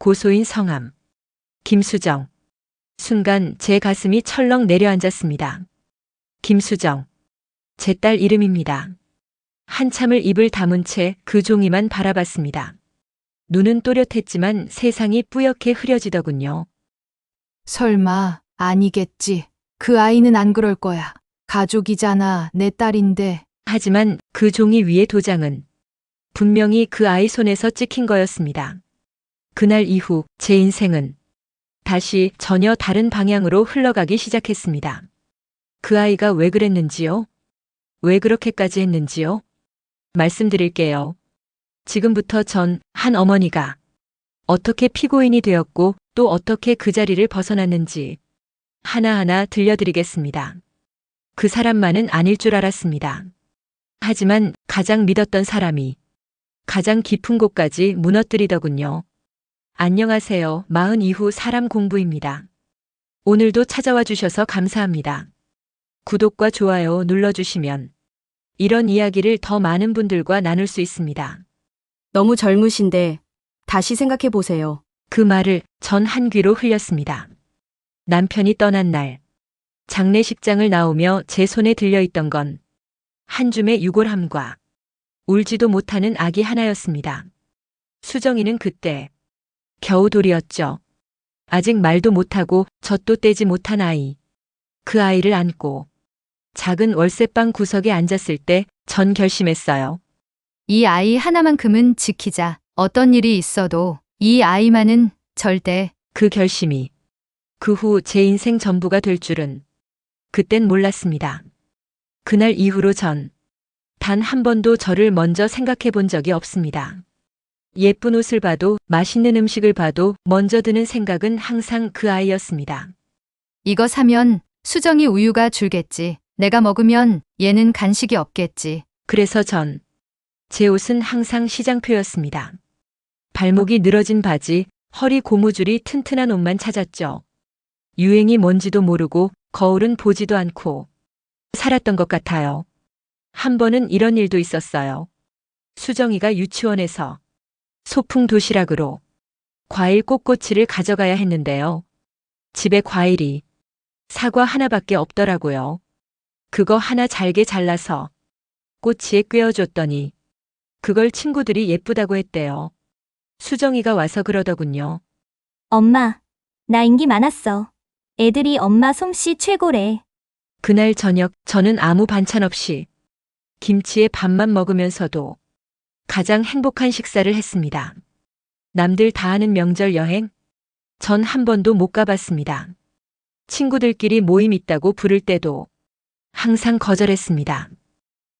고소인 성함. 김수정. 순간 제 가슴이 철렁 내려앉았습니다. 김수정. 제 딸 이름입니다. 한참을 입을 다문 채 그 종이만 바라봤습니다. 눈은 또렷했지만 세상이 뿌옇게 흐려지더군요. 설마 아니겠지. 그 아이는 안 그럴 거야. 가족이잖아. 내 딸인데. 하지만 그 종이 위의 도장은 분명히 그 아이 손에서 찍힌 거였습니다. 그날 이후 제 인생은 다시 전혀 다른 방향으로 흘러가기 시작했습니다. 그 아이가 왜 그랬는지요? 왜 그렇게까지 했는지요? 말씀드릴게요. 지금부터 전 한 어머니가 어떻게 피고인이 되었고 또 어떻게 그 자리를 벗어났는지 하나하나 들려드리겠습니다. 그 사람만은 아닐 줄 알았습니다. 하지만 가장 믿었던 사람이 가장 깊은 곳까지 무너뜨리더군요. 안녕하세요. 마흔 이후 사람 공부입니다. 오늘도 찾아와 주셔서 감사합니다. 구독과 좋아요 눌러주시면 이런 이야기를 더 많은 분들과 나눌 수 있습니다. 너무 젊으신데 다시 생각해 보세요. 그 말을 전 한 귀로 흘렸습니다. 남편이 떠난 날 장례식장을 나오며 제 손에 들려있던 건 한 줌의 유골함과 울지도 못하는 아기 하나였습니다. 수정이는 그때 겨우 돌이었죠. 아직 말도 못하고 젖도 떼지 못한 아이. 그 아이를 안고 작은 월세방 구석에 앉았을 때 전 결심했어요. 이 아이 하나만큼은 지키자. 어떤 일이 있어도 이 아이만은 절대. 그 결심이 그 후 제 인생 전부가 될 줄은 그땐 몰랐습니다. 그날 이후로 전 단 한 번도 저를 먼저 생각해 본 적이 없습니다. 예쁜 옷을 봐도 맛있는 음식을 봐도 먼저 드는 생각은 항상 그 아이였습니다. 이거 사면 수정이 우유가 줄겠지. 내가 먹으면 얘는 간식이 없겠지. 그래서 전 제 옷은 항상 시장표였습니다. 발목이 늘어진 바지, 허리 고무줄이 튼튼한 옷만 찾았죠. 유행이 뭔지도 모르고 거울은 보지도 않고 살았던 것 같아요. 한 번은 이런 일도 있었어요. 수정이가 유치원에서 소풍 도시락으로 과일 꼭꼬치를 가져가야 했는데요. 집에 과일이 사과 하나밖에 없더라고요. 그거 하나 잘게 잘라서 꼬치에 꿰어줬더니 그걸 친구들이 예쁘다고 했대요. 수정이가 와서 그러더군요. 엄마, 나 인기 많았어. 애들이 엄마 솜씨 최고래. 그날 저녁 저는 아무 반찬 없이 김치에 밥만 먹으면서도 가장 행복한 식사를 했습니다. 남들 다 하는 명절 여행? 전 한 번도 못 가봤습니다. 친구들끼리 모임 있다고 부를 때도 항상 거절했습니다.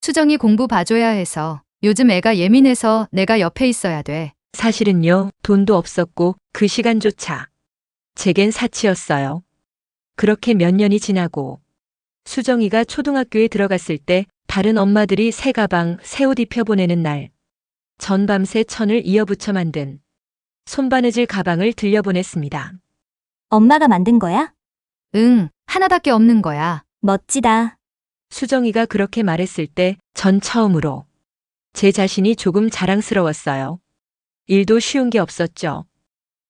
수정이 공부 봐줘야 해서. 요즘 애가 예민해서 내가 옆에 있어야 돼. 사실은요, 돈도 없었고 그 시간조차 제겐 사치였어요. 그렇게 몇 년이 지나고 수정이가 초등학교에 들어갔을 때 다른 엄마들이 새 가방, 새 옷 입혀보내는 날 전 밤새 천을 이어붙여 만든 손바느질 가방을 들려보냈습니다. 엄마가 만든 거야? 응, 하나밖에 없는 거야. 멋지다. 수정이가 그렇게 말했을 때 전 처음으로 제 자신이 조금 자랑스러웠어요. 일도 쉬운 게 없었죠.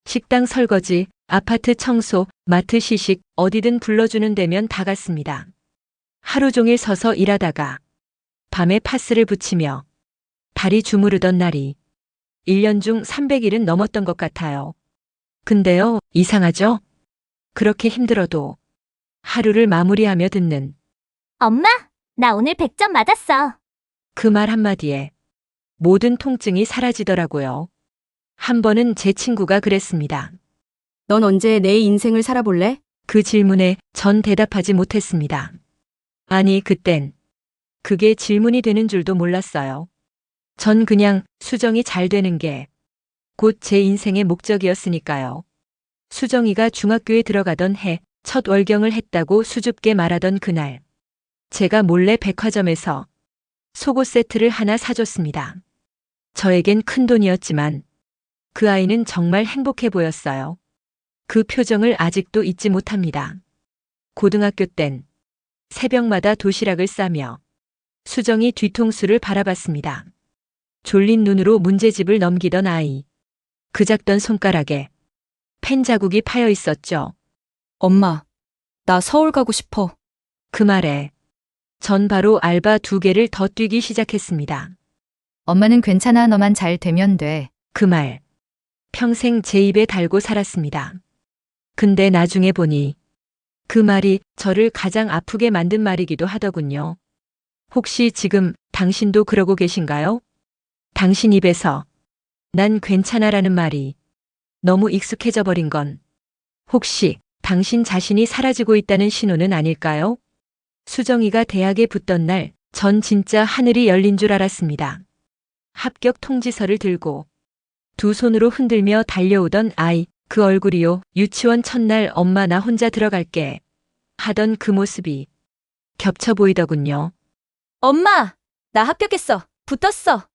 식당 설거지, 아파트 청소, 마트 시식, 어디든 불러주는 데면 다 갔습니다. 하루 종일 서서 일하다가 밤에 파스를 붙이며 다리 주무르던 날이 1년 중 300일은 넘었던 것 같아요. 근데요, 이상하죠? 그렇게 힘들어도 하루를 마무리하며 듣는 엄마, 나 오늘 100점 맞았어. 그 말 한마디에 모든 통증이 사라지더라고요. 한 번은 제 친구가 그랬습니다. 넌 언제 내 인생을 살아볼래? 그 질문에 전 대답하지 못했습니다. 아니, 그땐 그게 질문이 되는 줄도 몰랐어요. 전 그냥 수정이 잘 되는 게 곧 제 인생의 목적이었으니까요. 수정이가 중학교에 들어가던 해 첫 월경을 했다고 수줍게 말하던 그날, 제가 몰래 백화점에서 속옷 세트를 하나 사줬습니다. 저에겐 큰 돈이었지만 그 아이는 정말 행복해 보였어요. 그 표정을 아직도 잊지 못합니다. 고등학교 땐 새벽마다 도시락을 싸며 수정이 뒤통수를 바라봤습니다. 졸린 눈으로 문제집을 넘기던 아이. 그 작던 손가락에 펜 자국이 파여 있었죠. 엄마, 나 서울 가고 싶어. 그 말에 전 바로 알바 2개를 더 뛰기 시작했습니다. 엄마는 괜찮아. 너만 잘 되면 돼. 그 말 평생 제 입에 달고 살았습니다. 근데 나중에 보니 그 말이 저를 가장 아프게 만든 말이기도 하더군요. 혹시 지금 당신도 그러고 계신가요? 당신 입에서 난 괜찮아라는 말이 너무 익숙해져 버린 건 혹시 당신 자신이 사라지고 있다는 신호는 아닐까요? 수정이가 대학에 붙던 날 전 진짜 하늘이 열린 줄 알았습니다. 합격 통지서를 들고 두 손으로 흔들며 달려오던 아이, 그 얼굴이요. 유치원 첫날 엄마 나 혼자 들어갈게 하던 그 모습이 겹쳐 보이더군요. 엄마! 나 합격했어. 붙었어.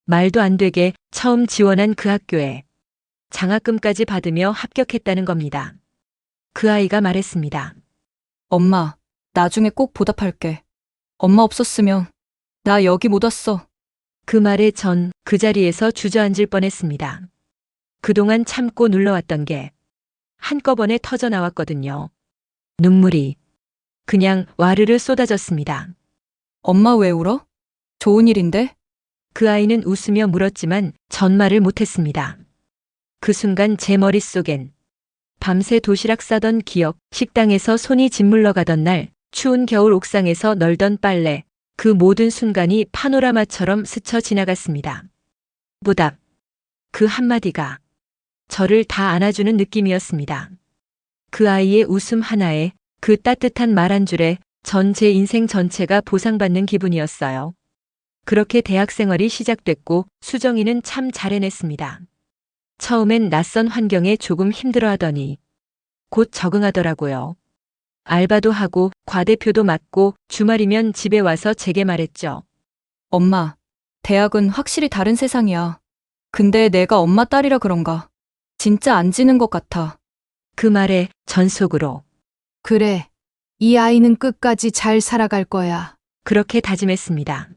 말도 안 되게 처음 지원한 그 학교에 장학금까지 받으며 합격했다는 겁니다. 그 아이가 말했습니다. 엄마, 나중에 꼭 보답할게. 엄마 없었으면 나 여기 못 왔어. 그 말에 전 그 자리에서 주저앉을 뻔했습니다. 그동안 참고 눌러왔던 게 한꺼번에 터져 나왔거든요. 눈물이 그냥 와르르 쏟아졌습니다. 엄마 왜 울어? 좋은 일인데? 그 아이는 웃으며 물었지만 전 말을 못했습니다. 그 순간 제 머릿속엔 밤새 도시락 싸던 기억, 식당에서 손이 짓물러 가던 날, 추운 겨울 옥상에서 널던 빨래, 그 모든 순간이 파노라마처럼 스쳐 지나갔습니다. 보답. 그 한마디가 저를 다 안아주는 느낌이었습니다. 그 아이의 웃음 하나에, 그 따뜻한 말 한 줄에 전 제 인생 전체가 보상받는 기분이었어요. 그렇게 대학 생활이 시작됐고 수정이는 참 잘 해냈습니다. 처음엔 낯선 환경에 조금 힘들어하더니 곧 적응하더라고요. 알바도 하고 과대표도 맡고 주말이면 집에 와서 제게 말했죠. 엄마, 대학은 확실히 다른 세상이야. 근데 내가 엄마 딸이라 그런가? 진짜 안 지는 것 같아. 그 말에 전 속으로 그래. 이 아이는 끝까지 잘 살아갈 거야. 그렇게 다짐했습니다.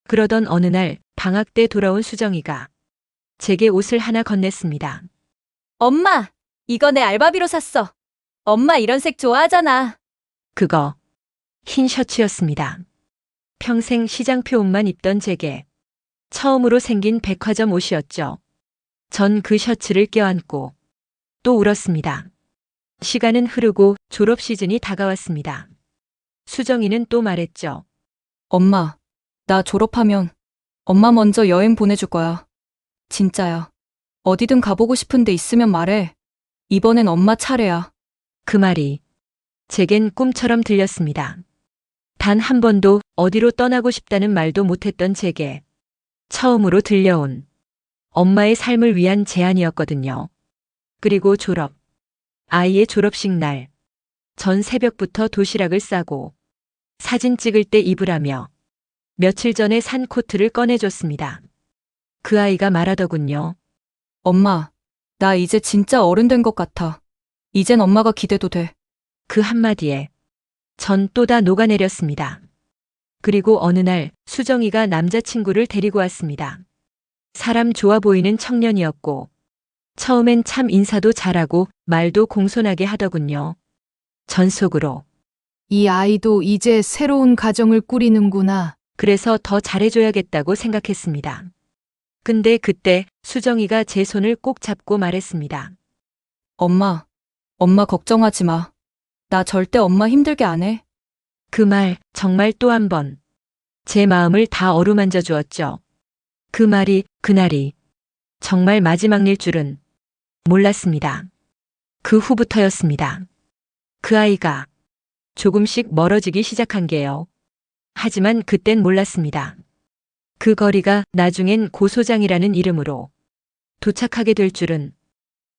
그러던 어느 날 방학 때 돌아온 수정이가 제게 옷을 하나 건넸습니다. 엄마! 이거 내 알바비로 샀어. 엄마 이런 색 좋아하잖아. 그거 흰 셔츠였습니다. 평생 시장표 옷만 입던 제게 처음으로 생긴 백화점 옷이었죠. 전 그 셔츠를 껴안고 또 울었습니다. 시간은 흐르고 졸업 시즌이 다가왔습니다. 수정이는 또 말했죠. 엄마, 나 졸업하면 엄마 먼저 여행 보내줄 거야. 진짜야. 어디든 가보고 싶은 데 있으면 말해. 이번엔 엄마 차례야. 그 말이 제겐 꿈처럼 들렸습니다. 단 한 번도 어디로 떠나고 싶다는 말도 못했던 제게 처음으로 들려온 엄마의 삶을 위한 제안이었거든요. 그리고 졸업. 아이의 졸업식 날. 전 새벽부터 도시락을 싸고 사진 찍을 때 입으라며 며칠 전에 산 코트를 꺼내줬습니다. 그 아이가 말하더군요. 엄마, 나 이제 진짜 어른 된 것 같아. 이젠 엄마가 기대도 돼. 그 한마디에 전 또 다 녹아내렸습니다. 그리고 어느 날 수정이가 남자친구를 데리고 왔습니다. 사람 좋아 보이는 청년이었고 처음엔 참 인사도 잘하고 말도 공손하게 하더군요. 전 속으로 이 아이도 이제 새로운 가정을 꾸리는구나. 그래서 더 잘해줘야겠다고 생각했습니다. 근데 그때 수정이가 제 손을 꼭 잡고 말했습니다. 엄마 걱정하지 마. 나 절대 엄마 힘들게 안 해. 그 말 정말 또 한 번 제 마음을 다 어루만져 주었죠. 그 말이 그날이 정말 마지막일 줄은 몰랐습니다. 그 후부터였습니다. 그 아이가 조금씩 멀어지기 시작한 게요. 하지만 그땐 몰랐습니다. 그 거리가 나중엔 고소장이라는 이름으로 도착하게 될 줄은.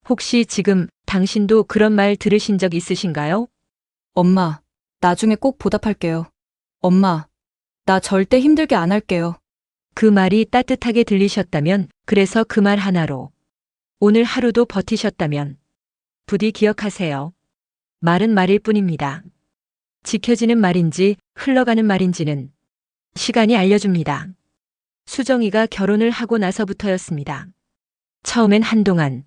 혹시 지금 당신도 그런 말 들으신 적 있으신가요? 엄마, 나중에 꼭 보답할게요. 엄마, 나 절대 힘들게 안 할게요. 그 말이 따뜻하게 들리셨다면, 그래서 그 말 하나로 오늘 하루도 버티셨다면 부디 기억하세요. 말은 말일 뿐입니다. 지켜지는 말인지 흘러가는 말인지는 시간이 알려줍니다. 수정이가 결혼을 하고 나서부터였습니다. 처음엔 한동안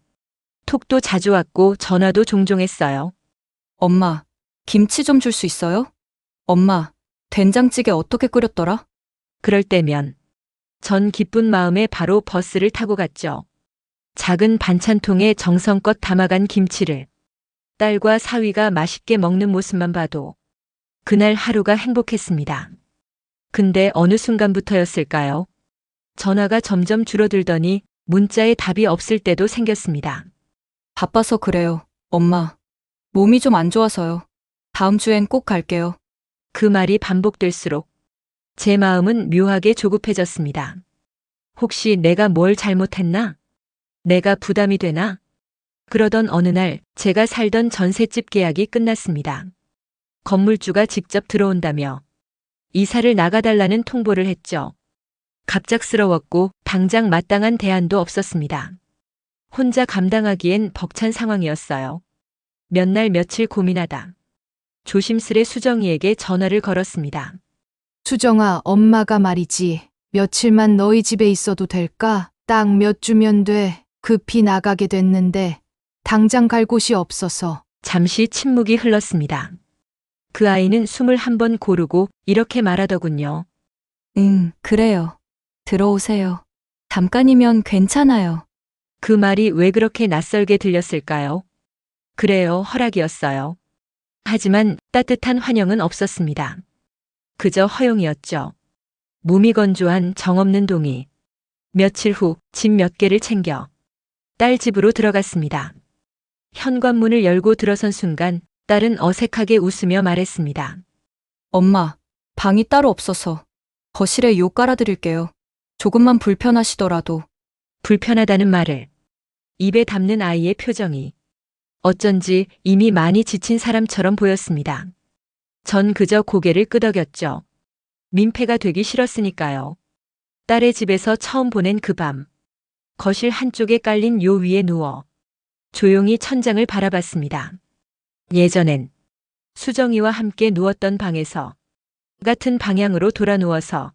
톡도 자주 왔고 전화도 종종 했어요. 엄마, 김치 좀 줄 수 있어요? 엄마, 된장찌개 어떻게 끓였더라? 그럴 때면 전 기쁜 마음에 바로 버스를 타고 갔죠. 작은 반찬통에 정성껏 담아간 김치를 딸과 사위가 맛있게 먹는 모습만 봐도 그날 하루가 행복했습니다. 근데 어느 순간부터였을까요? 전화가 점점 줄어들더니 문자에 답이 없을 때도 생겼습니다. 바빠서 그래요, 엄마. 몸이 좀 안 좋아서요. 다음 주엔 꼭 갈게요. 그 말이 반복될수록 제 마음은 묘하게 조급해졌습니다. 혹시 내가 뭘 잘못했나? 내가 부담이 되나? 그러던 어느 날 제가 살던 전셋집 계약이 끝났습니다. 건물주가 직접 들어온다며 이사를 나가달라는 통보를 했죠. 갑작스러웠고 당장 마땅한 대안도 없었습니다. 혼자 감당하기엔 벅찬 상황이었어요. 몇 날 며칠 고민하다 조심스레 수정이에게 전화를 걸었습니다. 수정아, 엄마가 말이지. 며칠만 너희 집에 있어도 될까? 딱 몇 주면 돼. 급히 나가게 됐는데 당장 갈 곳이 없어서. 잠시 침묵이 흘렀습니다. 그 아이는 숨을 한번 고르고 이렇게 말하더군요. 그래요. 들어오세요. 잠깐이면 괜찮아요. 그 말이 왜 그렇게 낯설게 들렸을까요? 그래요, 허락이었어요. 하지만 따뜻한 환영은 없었습니다. 그저 허용이었죠. 몸이 건조한 정없는 동이. 며칠 후 짐 몇 개를 챙겨 딸 집으로 들어갔습니다. 현관문을 열고 들어선 순간 딸은 어색하게 웃으며 말했습니다. 엄마, 방이 따로 없어서 거실에 요 깔아드릴게요. 조금만 불편하시더라도. 불편하다는 말을 입에 담는 아이의 표정이 어쩐지 이미 많이 지친 사람처럼 보였습니다. 전 그저 고개를 끄덕였죠. 민폐가 되기 싫었으니까요. 딸의 집에서 처음 보낸 그 밤, 거실 한쪽에 깔린 요 위에 누워 조용히 천장을 바라봤습니다. 예전엔 수정이와 함께 누웠던 방에서 같은 방향으로 돌아 누워서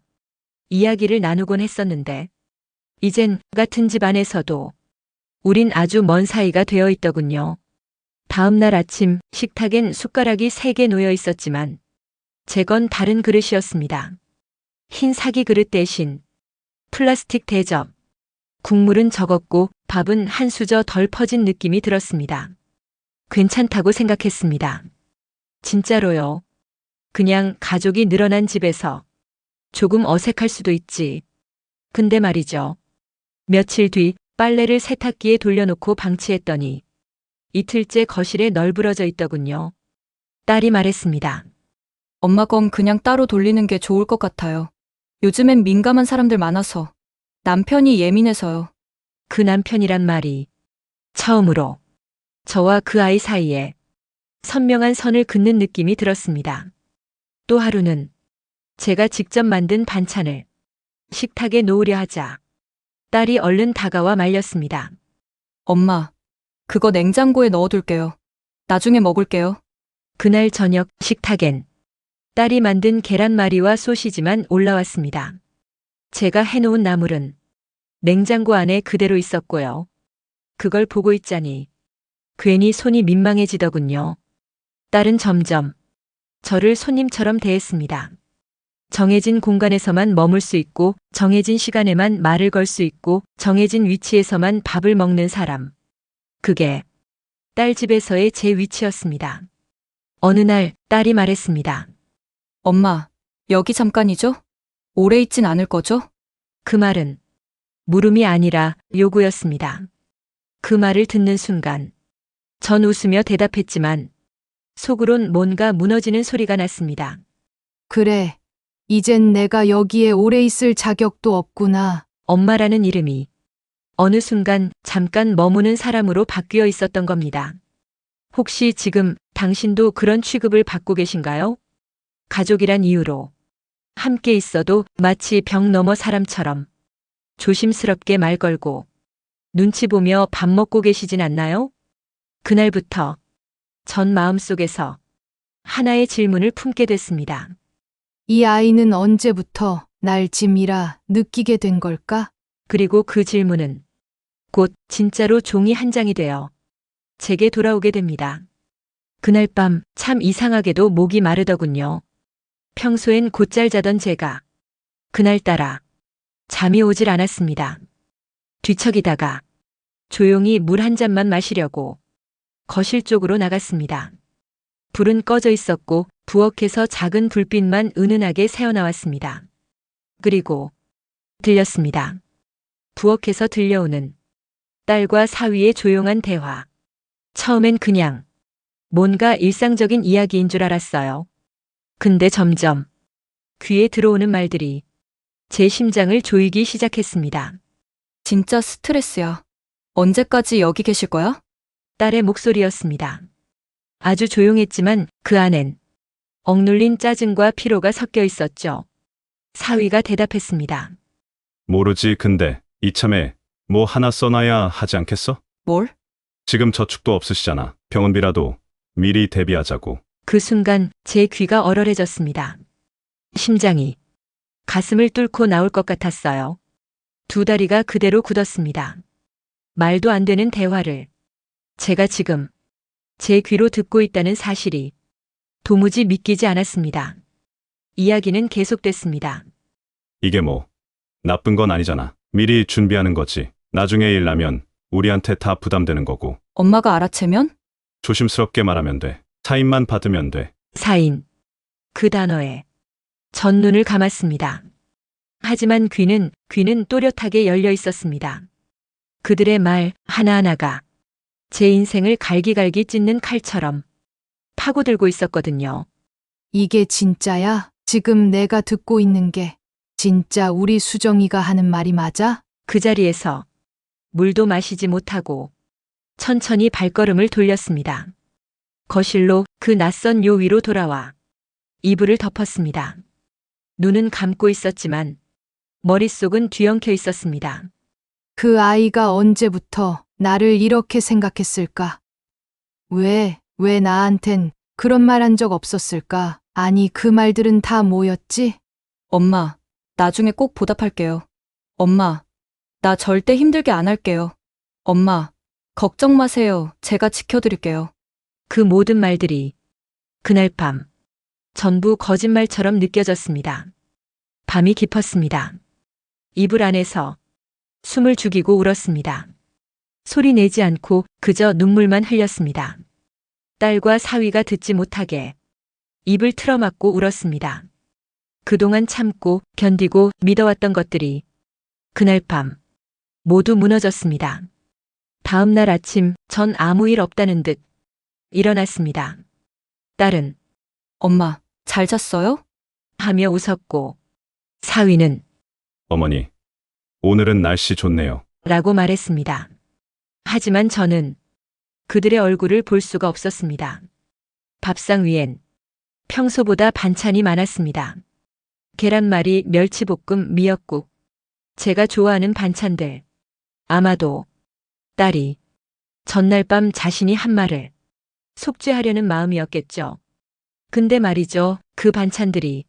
이야기를 나누곤 했었는데 이젠 같은 집 안에서도 우린 아주 먼 사이가 되어 있더군요. 다음 날 아침 식탁엔 숟가락이 3개 놓여 있었지만 제 건 다른 그릇이었습니다. 흰 사기 그릇 대신 플라스틱 대접. 국물은 적었고 밥은 한 수저 덜 퍼진 느낌이 들었습니다. 괜찮다고 생각했습니다. 진짜로요. 그냥 가족이 늘어난 집에서 조금 어색할 수도 있지. 근데 말이죠. 며칠 뒤 빨래를 세탁기에 돌려놓고 방치했더니 이틀째 거실에 널브러져 있더군요. 딸이 말했습니다. 엄마 건 그냥 따로 돌리는 게 좋을 것 같아요. 요즘엔 민감한 사람들 많아서. 남편이 예민해서요. 그 남편이란 말이 처음으로 저와 그 아이 사이에 선명한 선을 긋는 느낌이 들었습니다. 또 하루는 제가 직접 만든 반찬을 식탁에 놓으려 하자 딸이 얼른 다가와 말렸습니다. 엄마, 그거 냉장고에 넣어둘게요. 나중에 먹을게요. 그날 저녁 식탁엔 딸이 만든 계란말이와 소시지만 올라왔습니다. 제가 해놓은 나물은 냉장고 안에 그대로 있었고요. 그걸 보고 있자니 괜히 손이 민망해지더군요. 딸은 점점 저를 손님처럼 대했습니다. 정해진 공간에서만 머물 수 있고 정해진 시간에만 말을 걸 수 있고 정해진 위치에서만 밥을 먹는 사람. 그게 딸 집에서의 제 위치였습니다. 어느 날 딸이 말했습니다. 엄마, 여기 잠깐이죠? 오래 있진 않을 거죠? 그 말은 물음이 아니라 요구였습니다. 그 말을 듣는 순간 전 웃으며 대답했지만 속으론 뭔가 무너지는 소리가 났습니다. 그래. 이젠 내가 여기에 오래 있을 자격도 없구나. 엄마라는 이름이 어느 순간 잠깐 머무는 사람으로 바뀌어 있었던 겁니다. 혹시 지금 당신도 그런 취급을 받고 계신가요? 가족이란 이유로 함께 있어도 마치 벽 너머 사람처럼 조심스럽게 말 걸고 눈치 보며 밥 먹고 계시진 않나요? 그날부터 전 마음속에서 하나의 질문을 품게 됐습니다. 이 아이는 언제부터 날 짐이라 느끼게 된 걸까? 그리고 그 질문은 곧 진짜로 종이 한 장이 되어 제게 돌아오게 됩니다. 그날 밤 참 이상하게도 목이 마르더군요. 평소엔 곧잘 자던 제가 그날따라 잠이 오질 않았습니다. 뒤척이다가 조용히 물 한 잔만 마시려고 거실 쪽으로 나갔습니다. 불은 꺼져 있었고 부엌에서 작은 불빛만 은은하게 새어나왔습니다. 그리고 들렸습니다. 부엌에서 들려오는 딸과 사위의 조용한 대화. 처음엔 그냥 뭔가 일상적인 이야기인 줄 알았어요. 근데 점점 귀에 들어오는 말들이 제 심장을 조이기 시작했습니다. 진짜 스트레스야. 언제까지 여기 계실 거야? 딸의 목소리였습니다. 아주 조용했지만 그 안엔 억눌린 짜증과 피로가 섞여 있었죠. 사위가 대답했습니다. 모르지. 근데 이참에 뭐 하나 써놔야 하지 않겠어? 뭘? 지금 저축도 없으시잖아. 병원비라도 미리 대비하자고. 그 순간 제 귀가 얼얼해졌습니다. 심장이 가슴을 뚫고 나올 것 같았어요. 두 다리가 그대로 굳었습니다. 말도 안 되는 대화를 제가 지금 제 귀로 듣고 있다는 사실이 도무지 믿기지 않았습니다. 이야기는 계속됐습니다. 이게 뭐 나쁜 건 아니잖아. 미리 준비하는 거지. 나중에 일 나면 우리한테 다 부담되는 거고. 엄마가 알아채면? 조심스럽게 말하면 돼. 사인만 받으면 돼. 사인. 그 단어에 전 눈을 감았습니다. 하지만 귀는 또렷하게 열려 있었습니다. 그들의 말 하나하나가 제 인생을 갈기갈기 찢는 칼처럼 파고들고 있었거든요. 이게 진짜야? 지금 내가 듣고 있는 게 진짜 우리 수정이가 하는 말이 맞아? 그 자리에서 물도 마시지 못하고 천천히 발걸음을 돌렸습니다. 거실로 그 낯선 요 위로 돌아와 이불을 덮었습니다. 눈은 감고 있었지만 머릿속은 뒤엉켜 있었습니다. 그 아이가 언제부터 나를 이렇게 생각했을까? 왜 나한텐 그런 말 한 적 없었을까? 아니, 그 말들은 다 뭐였지? 엄마, 나중에 꼭 보답할게요. 엄마, 나 절대 힘들게 안 할게요. 엄마, 걱정 마세요. 제가 지켜드릴게요. 그 모든 말들이 그날 밤 전부 거짓말처럼 느껴졌습니다. 밤이 깊었습니다. 이불 안에서 숨을 죽이고 울었습니다. 소리 내지 않고 그저 눈물만 흘렸습니다. 딸과 사위가 듣지 못하게 입을 틀어막고 울었습니다. 그동안 참고 견디고 믿어왔던 것들이 그날 밤 모두 무너졌습니다. 다음 날 아침 전 아무 일 없다는 듯 일어났습니다. 딸은 엄마, 잘 잤어요? 하며 웃었고 사위는 어머니, 오늘은 날씨 좋네요. 라고 말했습니다. 하지만 저는 그들의 얼굴을 볼 수가 없었습니다. 밥상 위엔 평소보다 반찬이 많았습니다. 계란말이, 멸치볶음, 미역국, 제가 좋아하는 반찬들. 아마도 딸이 전날 밤 자신이 한 말을 속죄하려는 마음이었겠죠. 근데 말이죠, 그 반찬들이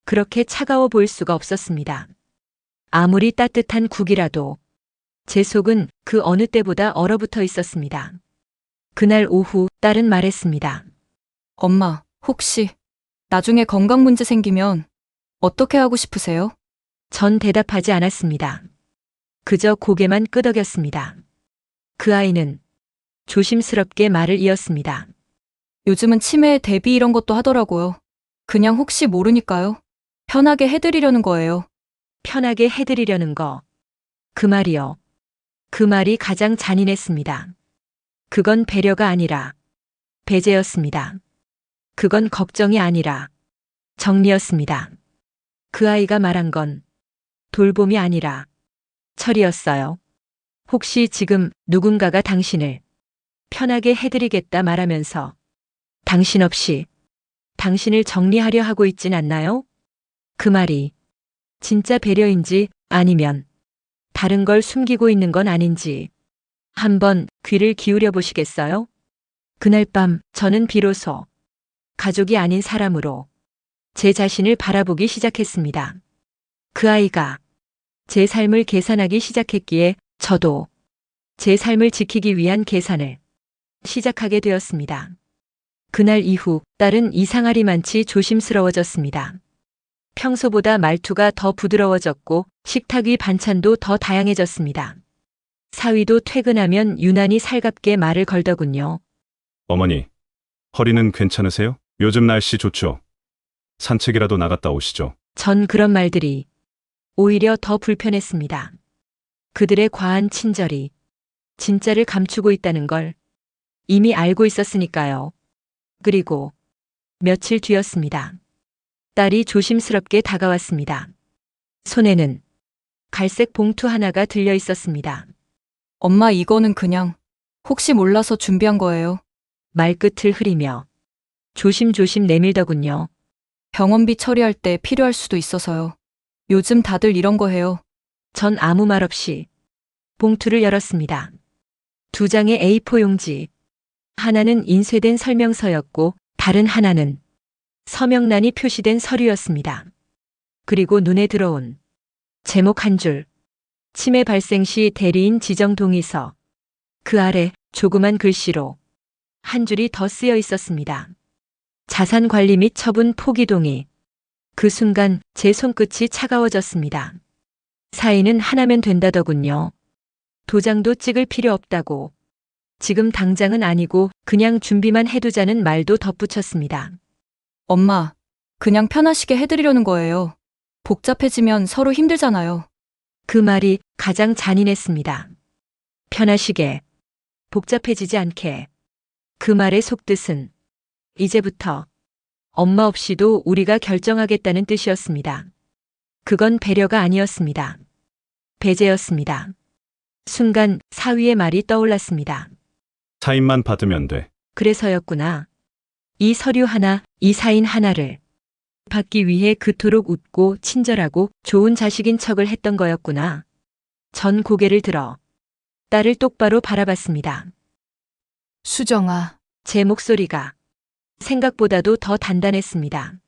그렇게 차가워 보일 수가 없었습니다. 아무리 따뜻한 국이라도 제 속은 그 어느 때보다 얼어붙어 있었습니다. 그날 오후 딸은 말했습니다. 엄마, 혹시 나중에 건강 문제 생기면 어떻게 하고 싶으세요? 전 대답하지 않았습니다. 그저 고개만 끄덕였습니다. 그 아이는 조심스럽게 말을 이었습니다. 요즘은 치매 대비 이런 것도 하더라고요. 그냥 혹시 모르니까요. 편하게 해드리려는 거예요. 편하게 해드리려는 거. 그 말이요. 그 말이 가장 잔인했습니다. 그건 배려가 아니라 배제였습니다. 그건 걱정이 아니라 정리였습니다. 그 아이가 말한 건 돌봄이 아니라 철이었어요. 혹시 지금 누군가가 당신을 편하게 해드리겠다 말하면서 당신 없이 당신을 정리하려 하고 있진 않나요? 그 말이 진짜 배려인지 아니면 다른 걸 숨기고 있는 건 아닌지 한번 귀를 기울여 보시겠어요? 그날 밤 저는 비로소 가족이 아닌 사람으로 제 자신을 바라보기 시작했습니다. 그 아이가 제 삶을 계산하기 시작했기에 저도 제 삶을 지키기 위한 계산을 시작하게 되었습니다. 그날 이후 딸은 이상하리만치 조심스러워졌습니다. 평소보다 말투가 더 부드러워졌고 식탁 위 반찬도 더 다양해졌습니다. 사위도 퇴근하면 유난히 살갑게 말을 걸더군요. 어머니, 허리는 괜찮으세요? 요즘 날씨 좋죠? 산책이라도 나갔다 오시죠. 전 그런 말들이 오히려 더 불편했습니다. 그들의 과한 친절이 진짜를 감추고 있다는 걸 이미 알고 있었으니까요. 그리고 며칠 뒤였습니다. 딸이 조심스럽게 다가왔습니다. 손에는 갈색 봉투 하나가 들려 있었습니다. 엄마 이거는 그냥 혹시 몰라서 준비한 거예요. 말끝을 흐리며 조심조심 내밀더군요. 병원비 처리할 때 필요할 수도 있어서요. 요즘 다들 이런 거 해요. 전 아무 말 없이 봉투를 열었습니다. 2장의 A4 용지. 하나는 인쇄된 설명서였고 다른 하나는 서명란이 표시된 서류였습니다. 그리고 눈에 들어온 제목 한 줄. 치매 발생 시 대리인 지정 동의서. 그 아래 조그만 글씨로 한 줄이 더 쓰여 있었습니다. 자산 관리 및 처분 포기 동의. 그 순간 제 손끝이 차가워졌습니다. 사인은 하나면 된다더군요. 도장도 찍을 필요 없다고. 지금 당장은 아니고 그냥 준비만 해두자는 말도 덧붙였습니다. 엄마, 그냥 편하시게 해드리려는 거예요. 복잡해지면 서로 힘들잖아요. 그 말이 가장 잔인했습니다. 편하시게, 복잡해지지 않게. 그 말의 속뜻은 이제부터 엄마 없이도 우리가 결정하겠다는 뜻이었습니다. 그건 배려가 아니었습니다. 배제였습니다. 순간 사위의 말이 떠올랐습니다. 사인만 받으면 돼. 그래서였구나. 이 서류 하나, 이 사인 하나를 받기 위해 그토록 웃고 친절하고 좋은 자식인 척을 했던 거였구나. 전 고개를 들어 딸을 똑바로 바라봤습니다. 수정아, 제 목소리가 생각보다도 더 단단했습니다.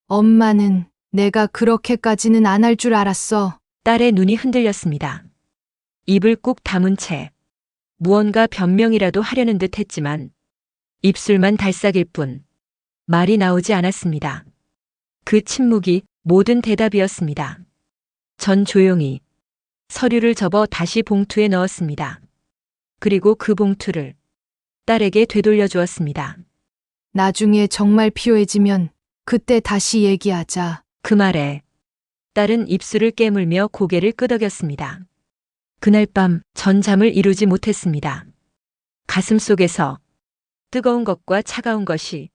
엄마는 내가 그렇게까지는 안 할 줄 알았어. 딸의 눈이 흔들렸습니다. 입을 꾹 다문 채 무언가 변명이라도 하려는 듯 했지만 입술만 달싹일 뿐 말이 나오지 않았습니다. 그 침묵이 모든 대답이었습니다. 전 조용히 서류를 접어 다시 봉투에 넣었습니다. 그리고 그 봉투를 딸에게 되돌려 주었습니다. 나중에 정말 필요해지면 그때 다시 얘기하자. 그 말에 딸은 입술을 깨물며 고개를 끄덕였습니다. 그날 밤 전 잠을 이루지 못했습니다. 가슴 속에서 뜨거운 것과 차가운 것이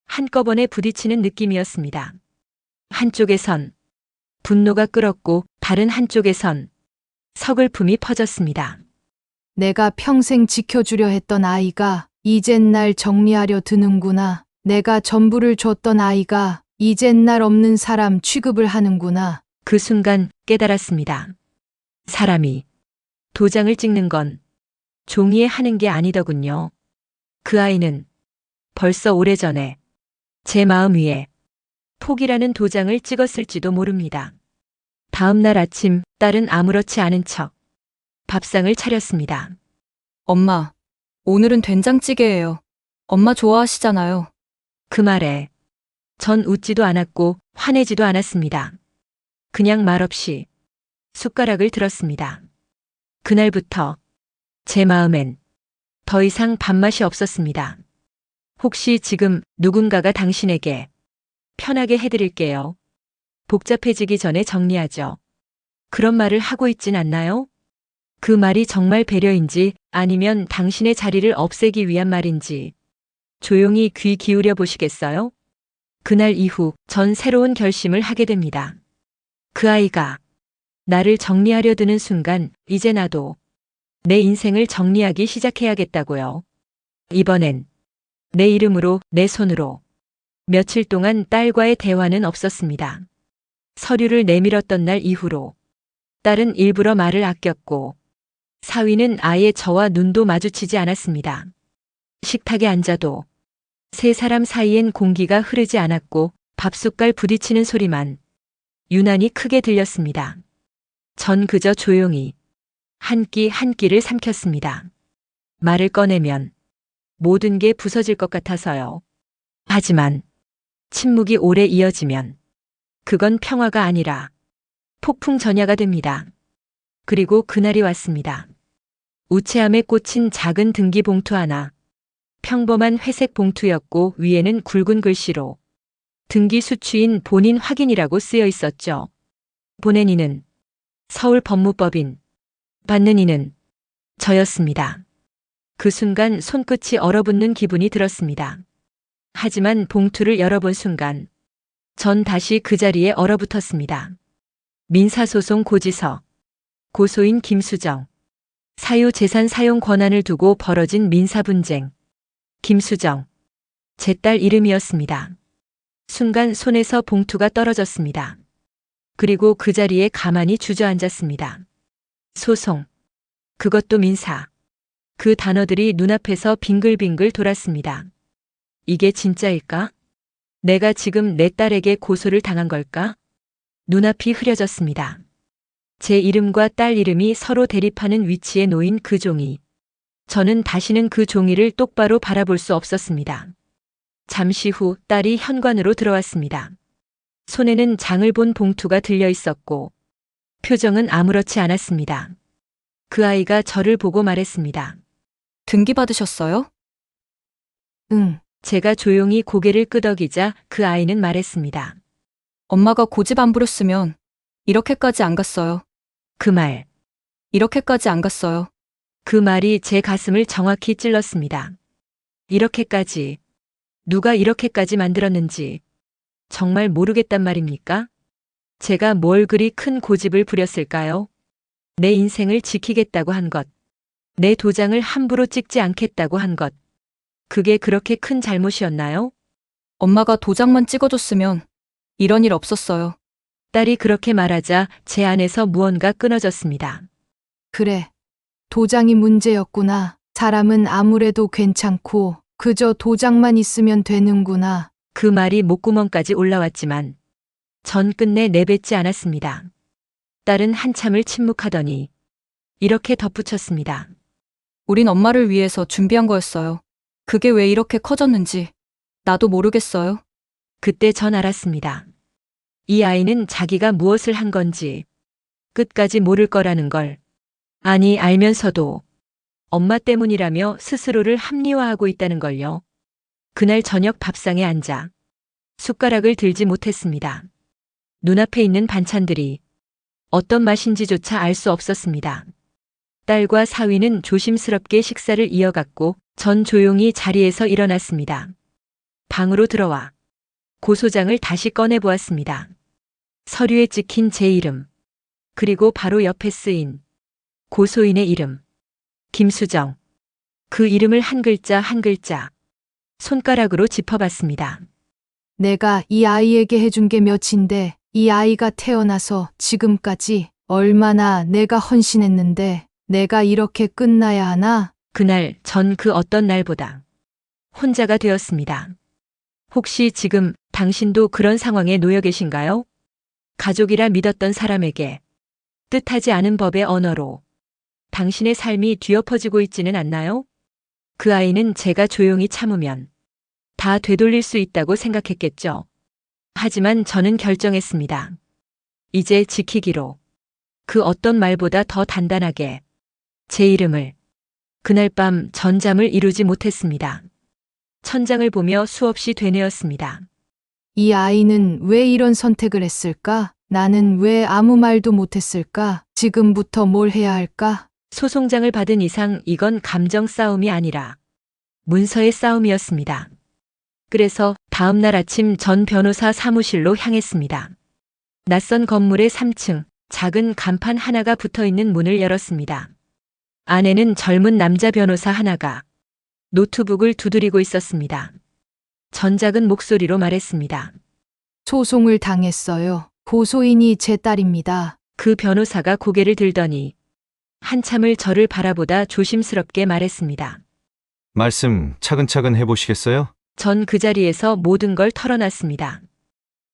한꺼번에 부딪히는 느낌이었습니다. 한쪽에선 분노가 끓었고 다른 한쪽에선 서글픔이 퍼졌습니다. 내가 평생 지켜주려 했던 아이가 이젠 날 정리하려 드는구나. 내가 전부를 줬던 아이가 이젠 날 없는 사람 취급을 하는구나. 그 순간 깨달았습니다. 사람이 도장을 찍는 건 종이에 하는 게 아니더군요. 그 아이는 벌써 오래전에 제 마음 위에 포기라는 도장을 찍었을지도 모릅니다. 다음 날 아침 딸은 아무렇지 않은 척 밥상을 차렸습니다. 엄마, 오늘은 된장찌개예요. 엄마 좋아하시잖아요. 그 말에 전 웃지도 않았고 화내지도 않았습니다. 그냥 말없이 숟가락을 들었습니다. 그날부터 제 마음엔 더 이상 밥맛이 없었습니다. 혹시 지금 누군가가 당신에게 편하게 해드릴게요. 복잡해지기 전에 정리하죠. 그런 말을 하고 있진 않나요? 그 말이 정말 배려인지 아니면 당신의 자리를 없애기 위한 말인지 조용히 귀 기울여 보시겠어요? 그날 이후 전 새로운 결심을 하게 됩니다. 그 아이가 나를 정리하려 드는 순간 이제 나도 내 인생을 정리하기 시작해야겠다고요. 이번엔 내 이름으로 내 손으로. 며칠 동안 딸과의 대화는 없었습니다. 서류를 내밀었던 날 이후로 딸은 일부러 말을 아꼈고 사위는 아예 저와 눈도 마주치지 않았습니다. 식탁에 앉아도 세 사람 사이엔 공기가 흐르지 않았고 밥숟갈 부딪히는 소리만 유난히 크게 들렸습니다. 전 그저 조용히 한 끼 한 끼를 삼켰습니다. 말을 꺼내면 모든 게 부서질 것 같아서요. 하지만 침묵이 오래 이어지면 그건 평화가 아니라 폭풍 전야가 됩니다. 그리고 그날이 왔습니다. 우체함에 꽂힌 작은 등기 봉투 하나. 평범한 회색 봉투였고 위에는 굵은 글씨로 등기 수취인 본인 확인이라고 쓰여 있었죠. 보낸 이는 서울 법무법인, 받는 이는 저였습니다. 그 순간 손끝이 얼어붙는 기분이 들었습니다. 하지만 봉투를 열어본 순간 전 다시 그 자리에 얼어붙었습니다. 민사소송 고지서, 고소인 김수정, 사유재산 사용 권한을 두고 벌어진 민사분쟁, 김수정, 제 딸 이름이었습니다. 순간 손에서 봉투가 떨어졌습니다. 그리고 그 자리에 가만히 주저앉았습니다. 소송, 그것도 민사. 그 단어들이 눈앞에서 빙글빙글 돌았습니다. 이게 진짜일까? 내가 지금 내 딸에게 고소를 당한 걸까? 눈앞이 흐려졌습니다. 제 이름과 딸 이름이 서로 대립하는 위치에 놓인 그 종이. 저는 다시는 그 종이를 똑바로 바라볼 수 없었습니다. 잠시 후 딸이 현관으로 들어왔습니다. 손에는 장을 본 봉투가 들려 있었고 표정은 아무렇지 않았습니다. 그 아이가 저를 보고 말했습니다. 등기 받으셨어요? 응. 제가 조용히 고개를 끄덕이자 그 아이는 말했습니다. 엄마가 고집 안 부렸으면 이렇게까지 안 갔어요. 그 말, 이렇게까지 안 갔어요. 그 말이 제 가슴을 정확히 찔렀습니다. 이렇게까지, 누가 이렇게까지 만들었는지 정말 모르겠단 말입니까? 제가 뭘 그리 큰 고집을 부렸을까요? 내 인생을 지키겠다고 한 것, 내 도장을 함부로 찍지 않겠다고 한 것, 그게 그렇게 큰 잘못이었나요? 엄마가 도장만 찍어줬으면 이런 일 없었어요. 딸이 그렇게 말하자 제 안에서 무언가 끊어졌습니다. 그래. 도장이 문제였구나. 사람은 아무래도 괜찮고 그저 도장만 있으면 되는구나. 그 말이 목구멍까지 올라왔지만 전 끝내 내뱉지 않았습니다. 딸은 한참을 침묵하더니 이렇게 덧붙였습니다. 우린 엄마를 위해서 준비한 거였어요. 그게 왜 이렇게 커졌는지 나도 모르겠어요. 그때 전 알았습니다. 이 아이는 자기가 무엇을 한 건지 끝까지 모를 거라는 걸. 아니, 알면서도 엄마 때문이라며 스스로를 합리화하고 있다는 걸요. 그날 저녁 밥상에 앉아 숟가락을 들지 못했습니다. 눈앞에 있는 반찬들이 어떤 맛인지조차 알 수 없었습니다. 딸과 사위는 조심스럽게 식사를 이어갔고 전 조용히 자리에서 일어났습니다. 방으로 들어와 고소장을 다시 꺼내보았습니다. 서류에 찍힌 제 이름, 그리고 바로 옆에 쓰인 고소인의 이름, 김수정. 그 이름을 한 글자 한 글자 손가락으로 짚어봤습니다. 내가 이 아이에게 해준 게 몇인데 이 아이가 태어나서 지금까지 얼마나 내가 헌신했는데 내가 이렇게 끝나야 하나? 그날 전 그 어떤 날보다 혼자가 되었습니다. 혹시 지금 당신도 그런 상황에 놓여 계신가요? 가족이라 믿었던 사람에게 뜻하지 않은 법의 언어로 당신의 삶이 뒤엎어지고 있지는 않나요? 그 아이는 제가 조용히 참으면 다 되돌릴 수 있다고 생각했겠죠. 하지만 저는 결정했습니다. 이제 지키기로. 그 어떤 말보다 더 단단하게 제 이름을. 그날 밤 전 잠을 이루지 못했습니다. 천장을 보며 수없이 되뇌었습니다. 이 아이는 왜 이런 선택을 했을까? 나는 왜 아무 말도 못했을까? 지금부터 뭘 해야 할까? 소송장을 받은 이상 이건 감정 싸움이 아니라 문서의 싸움이었습니다. 그래서 다음 날 아침 전 변호사 사무실로 향했습니다. 낯선 건물의 3층 작은 간판 하나가 붙어 있는 문을 열었습니다. 안에는 젊은 남자 변호사 하나가 노트북을 두드리고 있었습니다. 전 작은 목소리로 말했습니다. 소송을 당했어요. 고소인이 제 딸입니다. 그 변호사가 고개를 들더니 한참을 저를 바라보다 조심스럽게 말했습니다. 말씀 차근차근 해보시겠어요? 전 그 자리에서 모든 걸 털어놨습니다.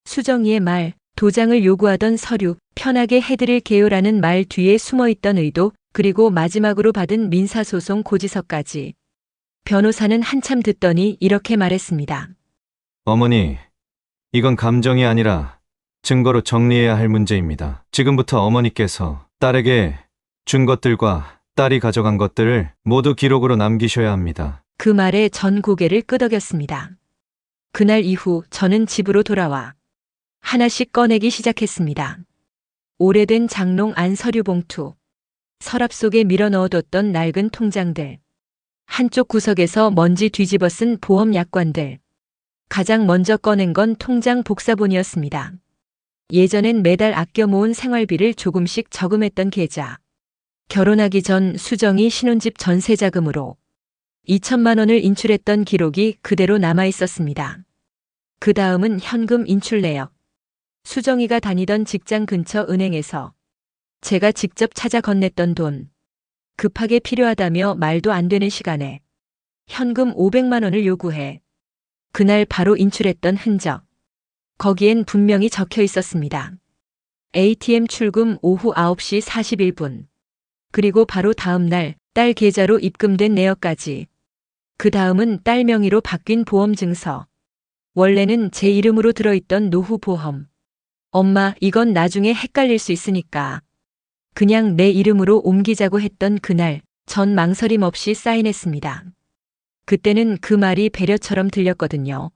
수정이의 말, 도장을 요구하던 서류, 편하게 해드릴게요라는 말 뒤에 숨어있던 의도, 그리고 마지막으로 받은 민사소송 고지서까지. 변호사는 한참 듣더니 이렇게 말했습니다. 어머니, 이건 감정이 아니라 증거로 정리해야 할 문제입니다. 지금부터 어머니께서 딸에게 준 것들과 딸이 가져간 것들을 모두 기록으로 남기셔야 합니다. 그 말에 전 고개를 끄덕였습니다. 그날 이후 저는 집으로 돌아와 하나씩 꺼내기 시작했습니다. 오래된 장롱 안 서류 봉투, 서랍 속에 밀어 넣어뒀던 낡은 통장들, 한쪽 구석에서 먼지 뒤집어 쓴 보험 약관들. 가장 먼저 꺼낸 건 통장 복사본이었습니다. 예전엔 매달 아껴 모은 생활비를 조금씩 저금했던 계좌. 결혼하기 전 수정이 신혼집 전세 자금으로 2천만 원을 인출했던 기록이 그대로 남아 있었습니다. 그 다음은 현금 인출 내역. 수정이가 다니던 직장 근처 은행에서 제가 직접 찾아 건넸던 돈. 급하게 필요하다며 말도 안 되는 시간에 현금 500만 원을 요구해 그날 바로 인출했던 흔적. 거기엔 분명히 적혀 있었습니다. ATM 출금 오후 9시 41분. 그리고 바로 다음 날 딸 계좌로 입금된 내역까지. 그 다음은 딸 명의로 바뀐 보험 증서. 원래는 제 이름으로 들어있던 노후 보험. 엄마, 이건 나중에 헷갈릴 수 있으니까 그냥 내 이름으로 옮기자고 했던 그날 전 망설임 없이 사인했습니다. 그때는 그 말이 배려처럼 들렸거든요.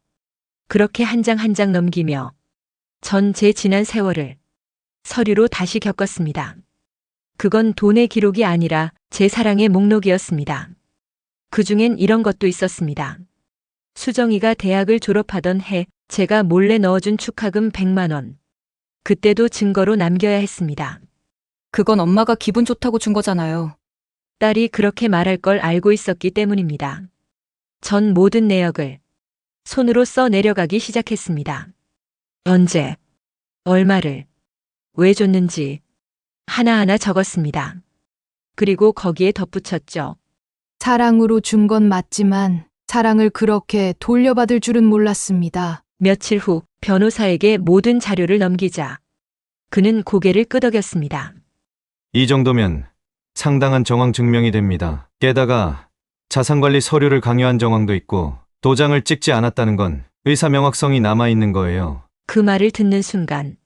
그렇게 한 장 한 장 넘기며 전 제 지난 세월을 서류로 다시 겪었습니다. 그건 돈의 기록이 아니라 제 사랑의 목록이었습니다. 그중엔 이런 것도 있었습니다. 수정이가 대학을 졸업하던 해 제가 몰래 넣어준 축하금 100만 원. 그때도 증거로 남겨야 했습니다. 그건 엄마가 기분 좋다고 준 거잖아요. 딸이 그렇게 말할 걸 알고 있었기 때문입니다. 전 모든 내역을 손으로 써 내려가기 시작했습니다. 언제, 얼마를, 왜 줬는지 하나하나 적었습니다. 그리고 거기에 덧붙였죠. 사랑으로 준 건 맞지만 사랑을 그렇게 돌려받을 줄은 몰랐습니다. 며칠 후 변호사에게 모든 자료를 넘기자 그는 고개를 끄덕였습니다. 이 정도면 상당한 정황 증명이 됩니다. 게다가 자산관리 서류를 강요한 정황도 있고 도장을 찍지 않았다는 건 의사 명확성이 남아있는 거예요. 그 말을 듣는 순간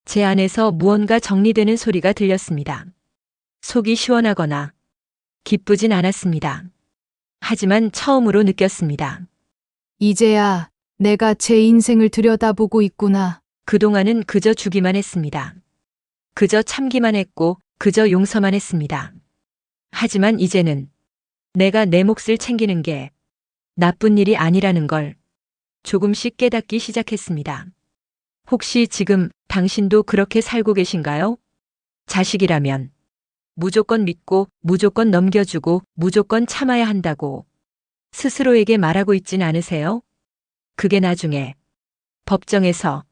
제 안에서 무언가 정리되는 소리가 들렸습니다. 속이 시원하거나 기쁘진 않았습니다. 하지만 처음으로 느꼈습니다. 이제야 내가 제 인생을 들여다보고 있구나. 그동안은 그저 주기만 했습니다. 그저 참기만 했고 그저 용서만 했습니다. 하지만 이제는 내가 내 몫을 챙기는 게 나쁜 일이 아니라는 걸 조금씩 깨닫기 시작했습니다. 혹시 지금 당신도 그렇게 살고 계신가요? 자식이라면 무조건 믿고 무조건 넘겨주고 무조건 참아야 한다고 스스로에게 말하고 있진 않으세요? 그게 나중에 법정에서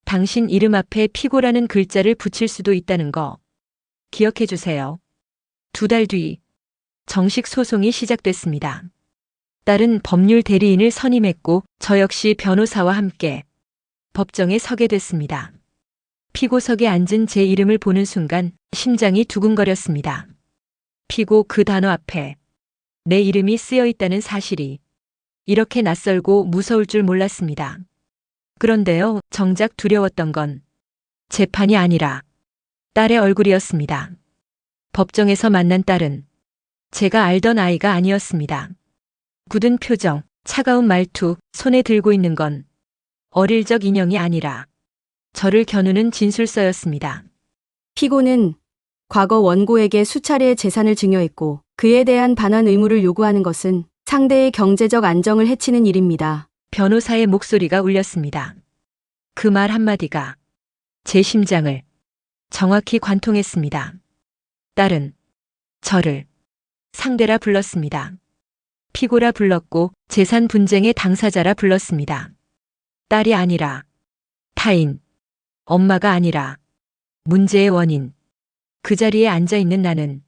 당신 이름 앞에 피고라는 글자를 붙일 수도 있다는 거 기억해 주세요. 2달 뒤 정식 소송이 시작됐습니다. 딸은 법률 대리인을 선임했고 저 역시 변호사와 함께 법정에 서게 됐습니다. 피고석에 앉은 제 이름을 보는 순간 심장이 두근거렸습니다. 피고 그 단어 앞에 내 이름이 쓰여 있다는 사실이 이렇게 낯설고 무서울 줄 몰랐습니다. 그런데요, 정작 두려웠던 건 재판이 아니라 딸의 얼굴이었습니다. 법정에서 만난 딸은 제가 알던 아이가 아니었습니다. 굳은 표정, 차가운 말투, 손에 들고 있는 건 어릴 적 인형이 아니라 저를 겨누는 진술서였습니다. 피고는 과거 원고에게 수차례 재산을 증여했고 그에 대한 반환 의무를 요구하는 것은 상대의 경제적 안정을 해치는 일입니다. 변호사의 목소리가 울렸습니다. 그 말 한마디가 제 심장을 정확히 관통했습니다. 딸은 저를 상대라 불렀습니다. 피고라 불렀고 재산 분쟁의 당사자라 불렀습니다. 딸이 아니라 타인, 엄마가 아니라 문제의 원인. 그 자리에 앉아 있는 나는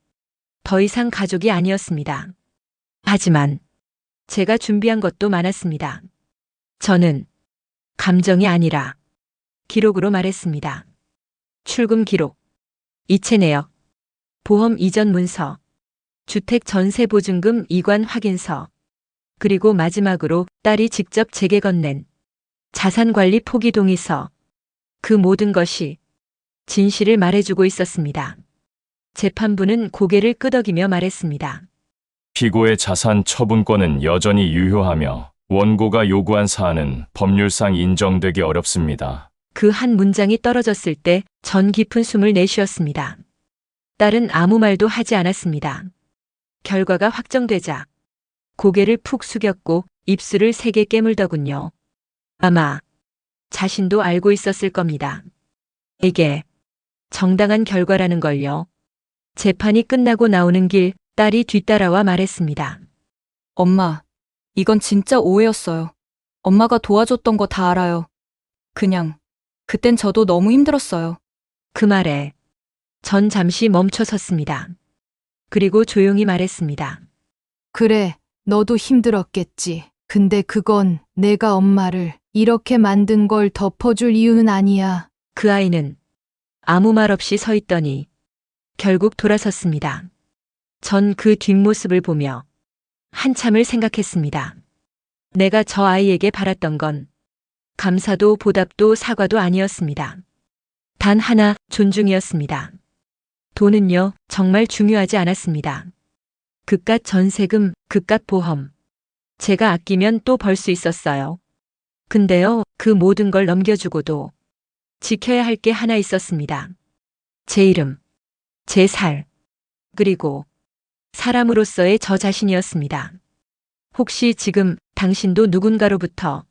더 이상 가족이 아니었습니다. 하지만 제가 준비한 것도 많았습니다. 저는 감정이 아니라 기록으로 말했습니다. 출금 기록, 이체 내역, 보험 이전 문서, 주택 전세 보증금 이관 확인서, 그리고 마지막으로 딸이 직접 제게 건넨 자산관리 포기 동의서. 그 모든 것이 진실을 말해주고 있었습니다. 재판부는 고개를 끄덕이며 말했습니다. 피고의 자산 처분권은 여전히 유효하며 원고가 요구한 사안은 법률상 인정되기 어렵습니다. 그 한 문장이 떨어졌을 때 전 깊은 숨을 내쉬었습니다. 딸은 아무 말도 하지 않았습니다. 결과가 확정되자 고개를 푹 숙였고 입술을 세게 깨물더군요. 아마 자신도 알고 있었을 겁니다. 이게 정당한 결과라는 걸요. 재판이 끝나고 나오는 길 딸이 뒤따라와 말했습니다. 엄마, 이건 진짜 오해였어요. 엄마가 도와줬던 거 다 알아요. 그냥, 그땐 저도 너무 힘들었어요. 그 말에 전 잠시 멈춰 섰습니다. 그리고 조용히 말했습니다. 그래, 너도 힘들었겠지. 근데 그건 내가 엄마를 이렇게 만든 걸 덮어줄 이유는 아니야. 그 아이는 아무 말 없이 서 있더니 결국 돌아섰습니다. 전 그 뒷모습을 보며 한참을 생각했습니다. 내가 저 아이에게 바랐던 건 감사도 보답도 사과도 아니었습니다. 단 하나, 존중이었습니다. 돈은요, 정말 중요하지 않았습니다. 그깟 전세금, 그깟 보험. 제가 아끼면 또 벌 수 있었어요. 근데요, 그 모든 걸 넘겨주고도 지켜야 할 게 하나 있었습니다. 제 이름, 제 살, 그리고 사람으로서의 저 자신이었습니다. 혹시 지금 당신도 누군가로부터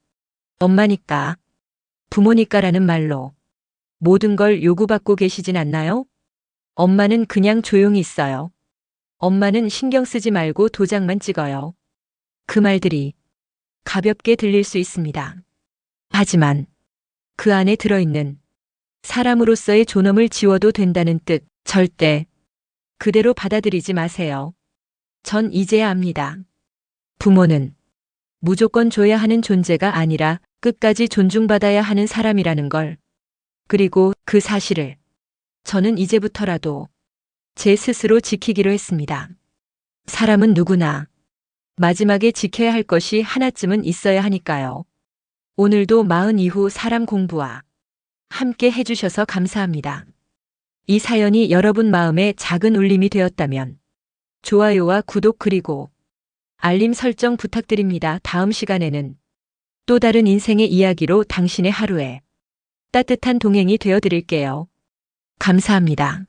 엄마니까, 부모니까라는 말로 모든 걸 요구받고 계시진 않나요? 엄마는 그냥 조용히 있어요. 엄마는 신경 쓰지 말고 도장만 찍어요. 그 말들이 가볍게 들릴 수 있습니다. 하지만 그 안에 들어있는 사람으로서의 존엄을 지워도 된다는 뜻, 절대 그대로 받아들이지 마세요. 전 이제야 압니다. 부모는 무조건 줘야 하는 존재가 아니라 끝까지 존중받아야 하는 사람이라는 걸. 그리고 그 사실을 저는 이제부터라도 제 스스로 지키기로 했습니다. 사람은 누구나 마지막에 지켜야 할 것이 하나쯤은 있어야 하니까요. 오늘도 마흔 이후 사람 공부와 함께 해주셔서 감사합니다. 이 사연이 여러분 마음에 작은 울림이 되었다면 좋아요와 구독 그리고 알림 설정 부탁드립니다. 다음 시간에는 또 다른 인생의 이야기로 당신의 하루에 따뜻한 동행이 되어드릴게요. 감사합니다.